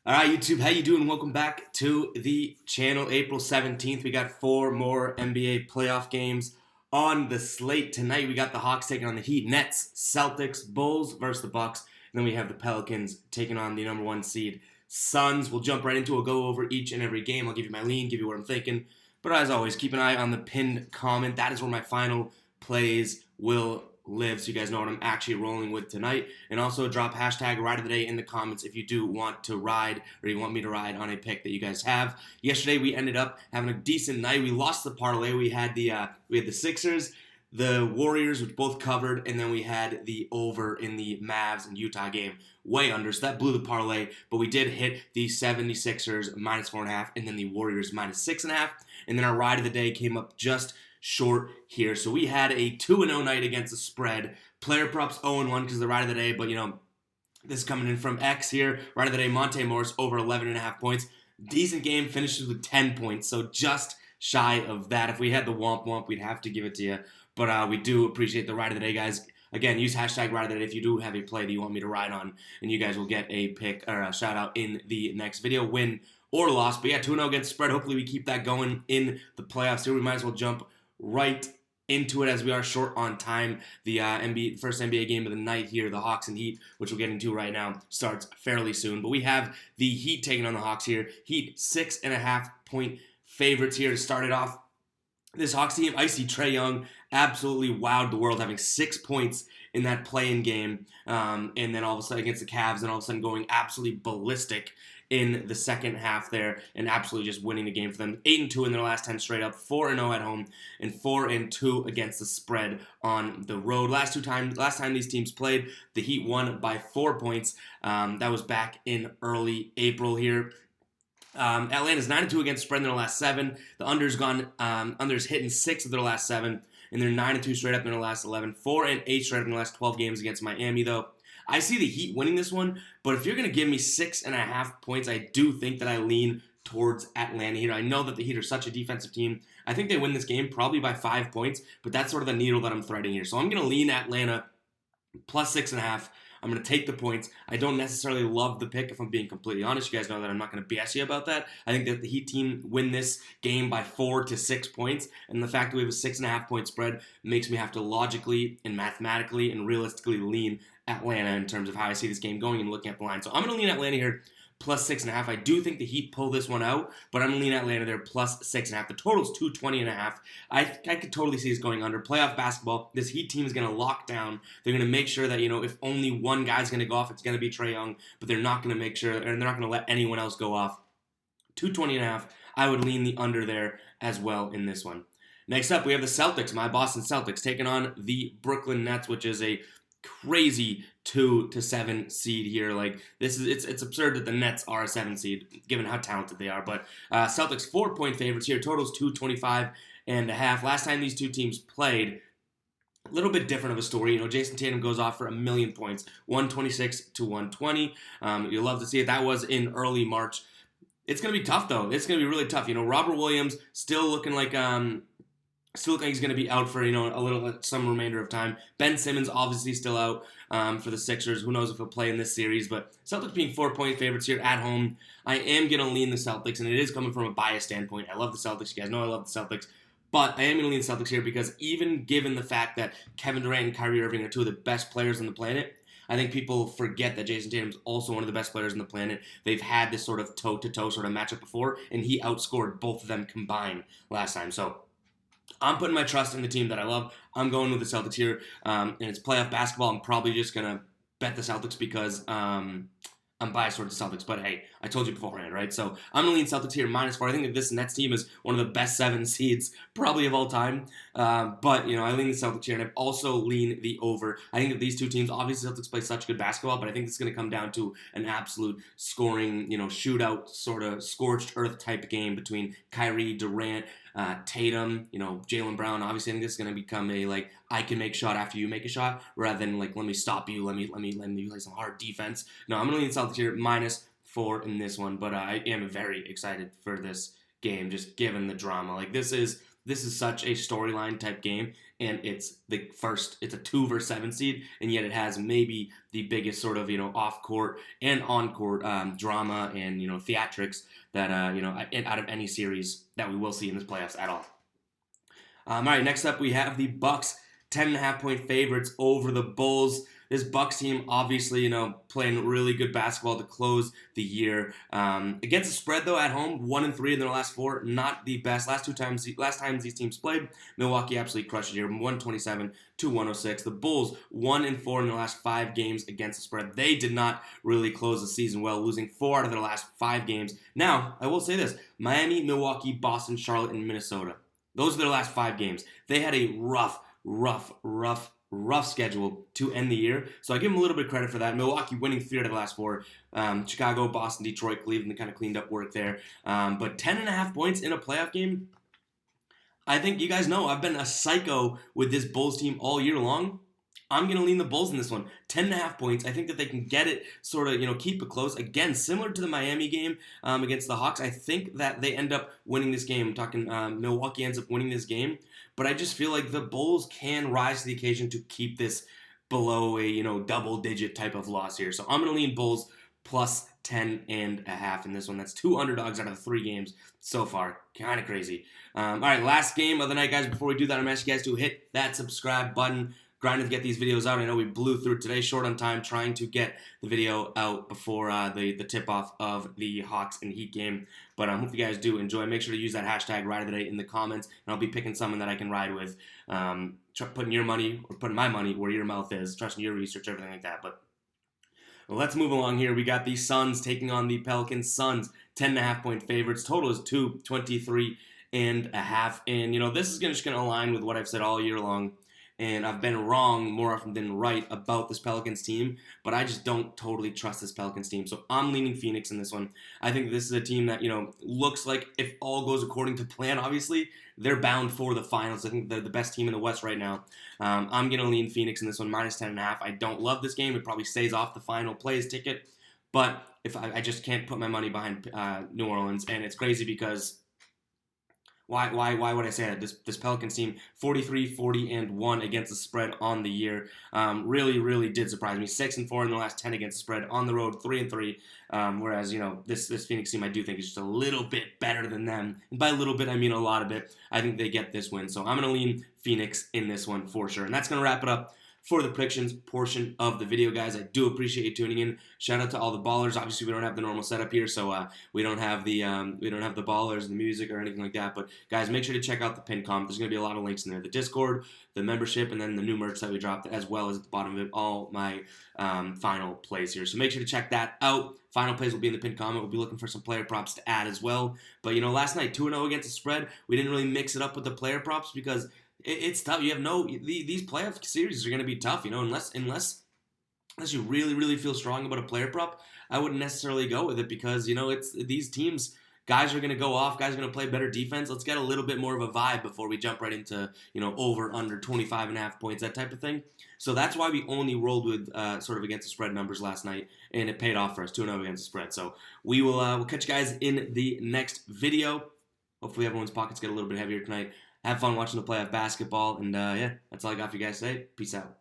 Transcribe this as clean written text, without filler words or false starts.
All right, YouTube, how you doing? Welcome back to the channel. April 17th, we got 4 more NBA playoff games on the slate. Tonight, we got the Hawks taking on the Heat, Nets, Celtics, Bulls versus the Bucks. And then we have the Pelicans taking on the number 1 seed, Suns. We'll jump right into it. We'll go over each and every game. I'll give you my lean, give you what I'm thinking. But as always, keep an eye on the pinned comment. That is where my final plays will live, so you guys know what I'm actually rolling with tonight. And also drop hashtag ride of the day in the comments if you do want to ride, or you want me to ride on a pick that you guys have. Yesterday we ended up having a decent night. We lost the parlay. We had the Sixers, the Warriors, which both covered, and then we had the over in the Mavs and Utah game, way under, so that blew the parlay. But we did hit the 76ers -4.5, and then the Warriors -6.5, and then our ride of the day came up just short here. So we had a 2-0 night against the spread. Player props 0-1 because of the ride of the day, but this is coming in from X here. Ride of the day, Monte Morris over 11.5 points. Decent game, finishes with 10 points, so just shy of that. If we had the womp, we'd have to give it to you. But we do appreciate the ride of the day, guys. Again, use hashtag ride of the day if you do have a play that you want me to ride on, and you guys will get a pick or a shout out in the next video, win or loss. But yeah, 2-0 against the spread. Hopefully we keep that going in the playoffs here. We might as well jump right into it as we are short on time. The first NBA game of the night here, the Hawks and Heat, which we'll get into right now, starts fairly soon. But we have the Heat taking on the Hawks here. Heat 6.5 point favorites here to start it off. This Hawks team, I see Trae Young absolutely wowed the world, having 6 points in that play-in game, and then all of a sudden against the Cavs, and all of a sudden going absolutely ballistic in the second half there, and absolutely just winning the game for them. 8-2 in their last 10 straight up, 4-0 at home, and 4-2 against the spread on the road. Last time these teams played, the Heat won by 4 points. That was back in early April here. Atlanta's 9-2 against spread in their last 7. The under's hitting 6 of their last 7, and they're 9-2 straight up in their last 11. 4-8 straight up in the last 12 games against Miami, though. I see the Heat winning this one, but if you're going to give me 6.5 points, I do think that I lean towards Atlanta here. I know that the Heat are such a defensive team. I think they win this game probably by 5 points, but that's sort of the needle that I'm threading here. So I'm going to lean Atlanta plus 6.5. I'm going to take the points. I don't necessarily love the pick, if I'm being completely honest. You guys know that I'm not going to BS you about that. I think that the Heat team win this game by 4 to 6 points, and the fact that we have a 6.5 point spread makes me have to logically and mathematically and realistically lean Atlanta in terms of how I see this game going and looking at the line. So I'm going to lean Atlanta here plus 6.5. I do think the Heat pull this one out, but I'm going to lean Atlanta there plus 6.5. The total's 220.5. I could totally see this going under. Playoff basketball, this Heat team is going to lock down. They're going to make sure that, if only one guy's going to go off, it's going to be Trae Young, but they're not going to make sure, and they're not going to let anyone else go off. 220.5. I would lean the under there as well in this one. Next up, we have the Celtics, my Boston Celtics, taking on the Brooklyn Nets, which is a crazy 2-7 seed here. Like, it's absurd that the Nets are a 7 seed given how talented they are. But Celtics 4 point favorites here. Totals 225.5. Last time these two teams played, a little bit different of a story. Jason Tatum goes off for 1,000,000 points, 126 to 120. You'll love to see it. That was in early March. It's gonna be tough though. It's gonna be really tough. Robert Williams still looking like he's going to be out for, some remainder of time. Ben Simmons obviously still out for the Sixers. Who knows if he'll play in this series, but Celtics being 4 point favorites here at home. I am going to lean the Celtics, and it is coming from a bias standpoint. I love the Celtics. You guys know I love the Celtics. But I am going to lean the Celtics here because even given the fact that Kevin Durant and Kyrie Irving are two of the best players on the planet, I think people forget that Jason Tatum's also one of the best players on the planet. They've had this sort of toe-to-toe sort of matchup before, and he outscored both of them combined last time. So I'm putting my trust in the team that I love. I'm going with the Celtics here, and it's playoff basketball. I'm probably just going to bet the Celtics because I'm biased towards the Celtics, but hey, I told you beforehand, right? So I'm going to lean Celtics here -4. I think that this Nets team is one of the best 7 seeds probably of all time. But, I lean the Celtics here, and I also lean the over. I think that these two teams, obviously Celtics play such good basketball, but I think it's going to come down to an absolute scoring, shootout, sort of scorched earth type game between Kyrie, Durant, Tatum, Jaylen Brown. Obviously, I think this is going to become a, I can make shot after you make a shot, rather than, let me stop you, let me play some hard defense. No, I'm going to lean Celtics here, -4 in this one, but I am very excited for this game, just given the drama. This this is such a storyline type game, and it's a 2 versus 7 seed, and yet it has maybe the biggest sort of off court and on court drama and theatrics that out of any series that we will see in this playoffs at all. All right, next up we have the Bucks 10.5-point favorites over the Bulls. This Bucks team, obviously, playing really good basketball to close the year. Against the spread, though, at home, 1-3 in their last 4, not the best. Last times these teams played, Milwaukee absolutely crushed it here, 127-106. The Bulls, 1-4 in their last 5 games against the spread. They did not really close the season well, losing 4 out of their last 5 games. Now, I will say this: Miami, Milwaukee, Boston, Charlotte, and Minnesota. Those are their last 5 games. They had a rough schedule to end the year, so I give them a little bit of credit for that. Milwaukee winning 3 out of the last 4. Chicago, Boston, Detroit, Cleveland kind of cleaned up work there. But 10.5 points in a playoff game, I think you guys know I've been a psycho with this Bulls team all year long. I'm going to lean the Bulls in this one. 10.5 points. I think that they can get it, sort of, keep it close. Again, similar to the Miami game against the Hawks, I think that they end up winning this game. I'm talking Milwaukee ends up winning this game. But I just feel like the Bulls can rise to the occasion to keep this below a, double-digit type of loss here. So I'm going to lean Bulls plus 10.5 in this one. That's 2 underdogs out of the 3 games so far. Kind of crazy. All right, last game of the night, guys. Before we do that, I'm asking you guys to hit that subscribe button. Grinding to get these videos out. I know we blew through today, short on time, trying to get the video out before the tip-off of the Hawks and Heat game. But I hope you guys do enjoy. Make sure to use that hashtag Ride of the Day in the comments, and I'll be picking someone that I can ride with. Putting your money, or putting my money where your mouth is, trusting your research, everything like that. But let's move along here. We got the Suns taking on the Pelicans. Suns, 10.5-point favorites. Total is 223.5. And, this is just going to align with what I've said all year long. And I've been wrong more often than right about this Pelicans team, but I just don't totally trust this Pelicans team. So I'm leaning Phoenix in this one. I think this is a team that, looks like if all goes according to plan, obviously, they're bound for the finals. I think they're the best team in the West right now. I'm going to lean Phoenix in this one, minus 10.5. I don't love this game. It probably stays off the final plays ticket, but if I just can't put my money behind New Orleans, and it's crazy because Why would I say that? This Pelicans team, 43-40-1 against the spread on the year, really did surprise me. 6-4 in the last 10 against the spread on the road, 3-3. Whereas this Phoenix team I do think is just a little bit better than them, and by a little bit I mean a lot of it. I think they get this win, so I'm gonna lean Phoenix in this one for sure, and that's gonna wrap it up for the predictions portion of the video, guys. I do appreciate you tuning in. Shout out to all the ballers. Obviously, we don't have the normal setup here, so we don't have the ballers and the music or anything like that. But guys, make sure to check out the pin comp. There's going to be a lot of links in there: the Discord, the membership, and then the new merch that we dropped, as well as at the bottom of it, all my final plays here. So make sure to check that out. Final plays will be in the pinned comment. We'll be looking for some player props to add as well. But last night 2-0 against the spread. We didn't really mix it up with the player props because it's tough. You have these playoff series are going to be tough, unless you really feel strong about a player prop. I wouldn't necessarily go with it because, it's these teams, guys are going to go off, guys are going to play better defense. Let's get a little bit more of a vibe before we jump right into, over, under 25.5 points, that type of thing. So that's why we only rolled with sort of against the spread numbers last night, and it paid off for us, 2-0 against the spread. So we will we'll catch you guys in the next video. Hopefully everyone's pockets get a little bit heavier tonight. Have fun watching the playoff basketball, and that's all I got for you guys today. Peace out.